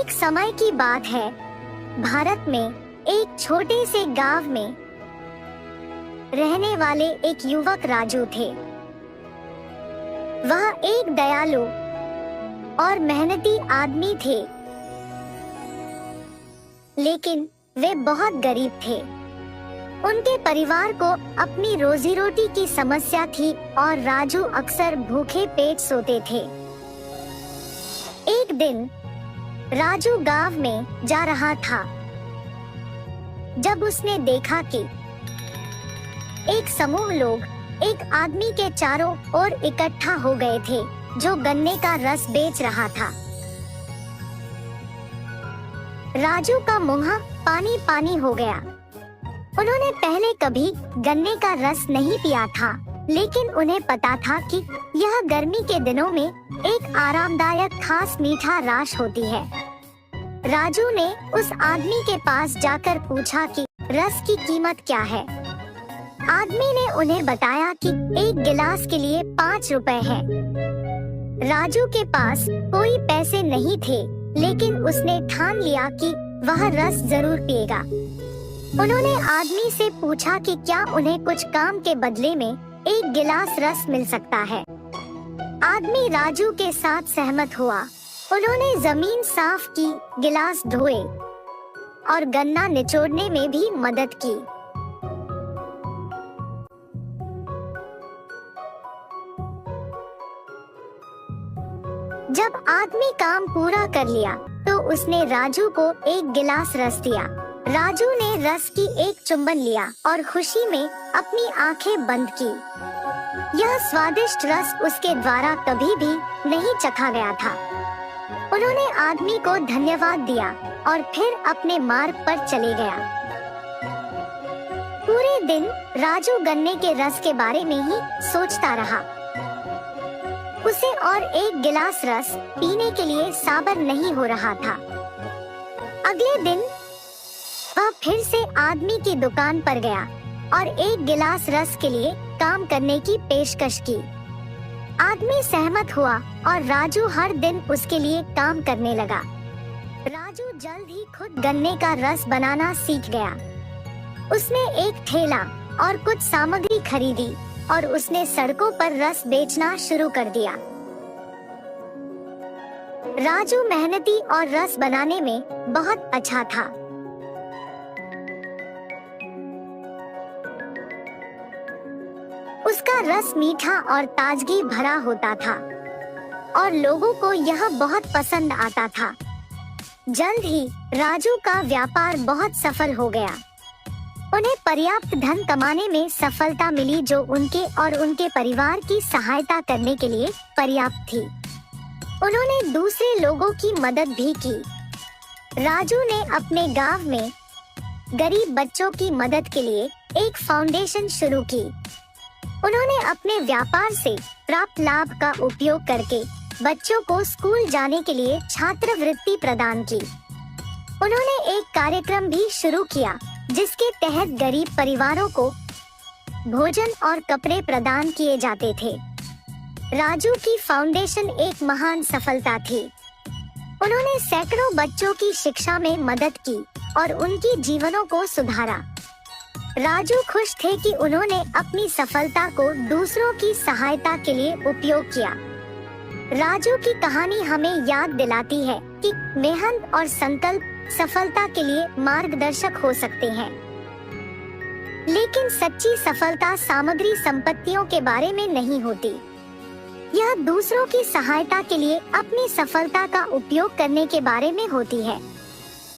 एक समय की बात है, भारत में एक छोटे से गांव में रहने वाले एक युवक राजू थे। वह एक दयालु और मेहनती आदमी थे, लेकिन वे बहुत गरीब थे। उनके परिवार को अपनी रोजी रोटी की समस्या थी और राजू अक्सर भूखे पेट सोते थे। एक दिन राजू गांव में जा रहा था जब उसने देखा कि एक समूह लोग एक आदमी के चारों ओर इकट्ठा हो गए थे जो गन्ने का रस बेच रहा था। राजू का मुंह पानी पानी हो गया। उन्होंने पहले कभी गन्ने का रस नहीं पिया था, लेकिन उन्हें पता था कि यह गर्मी के दिनों में एक आरामदायक खास मीठा रस होती है। राजू ने उस आदमी के पास जाकर पूछा कि रस की कीमत क्या है। आदमी ने उन्हें बताया कि एक गिलास के लिए 5 रुपए है। राजू के पास कोई पैसे नहीं थे, लेकिन उसने ठान लिया कि वह रस जरूर पिएगा। उन्होंने आदमी से पूछा कि क्या उन्हें कुछ काम के बदले में एक गिलास रस मिल सकता है। आदमी राजू के साथ सहमत हुआ। उन्होंने जमीन साफ की, गिलास धोए और गन्ना निचोड़ने में भी मदद की। जब आदमी काम पूरा कर लिया तो उसने राजू को एक गिलास रस दिया। राजू ने रस की एक चुम्बन लिया और खुशी में अपनी आंखें बंद की। यह स्वादिष्ट रस उसके द्वारा कभी भी नहीं चखा गया था। उन्होंने आदमी को धन्यवाद दिया और फिर अपने मार्ग पर चले गया। पूरे दिन राजू गन्ने के रस के बारे में ही सोचता रहा। उसे और एक गिलास रस पीने के लिए सब्र नहीं हो रहा था। अगले दिन वह फिर से आदमी की दुकान पर गया और एक गिलास रस के लिए काम करने की पेशकश की। आदमी सहमत हुआ और राजू हर दिन उसके लिए काम करने लगा। राजू जल्द ही खुद गन्ने का रस बनाना सीख गया। उसने एक ठेला और कुछ सामग्री खरीदी और उसने सड़कों पर रस बेचना शुरू कर दिया। राजू मेहनती और रस बनाने में बहुत अच्छा था। उसका रस मीठा और ताजगी भरा होता था और लोगों को यह बहुत पसंद आता था। जल्द ही राजू का व्यापार बहुत सफल हो गया। उन्हें पर्याप्त धन कमाने में सफलता मिली जो उनके और उनके परिवार की सहायता करने के लिए पर्याप्त थी। उन्होंने दूसरे लोगों की मदद भी की। राजू ने अपने गांव में गरीब बच्चों की मदद के लिए एक फाउंडेशन शुरू की। उन्होंने अपने व्यापार से प्राप्त लाभ का उपयोग करके बच्चों को स्कूल जाने के लिए छात्रवृत्ति प्रदान की। उन्होंने एक कार्यक्रम भी शुरू किया जिसके तहत गरीब परिवारों को भोजन और कपड़े प्रदान किए जाते थे। राजू की फाउंडेशन एक महान सफलता थी। उन्होंने सैकड़ों बच्चों की शिक्षा में मदद की और उनकी जीवनों को सुधारा। राजू खुश थे कि उन्होंने अपनी सफलता को दूसरों की सहायता के लिए उपयोग किया। राजू की कहानी हमें याद दिलाती है कि मेहनत और संकल्प सफलता के लिए मार्गदर्शक हो सकते हैं, लेकिन सच्ची सफलता सामग्री संपत्तियों के बारे में नहीं होती। यह दूसरों की सहायता के लिए अपनी सफलता का उपयोग करने के बारे में होती है।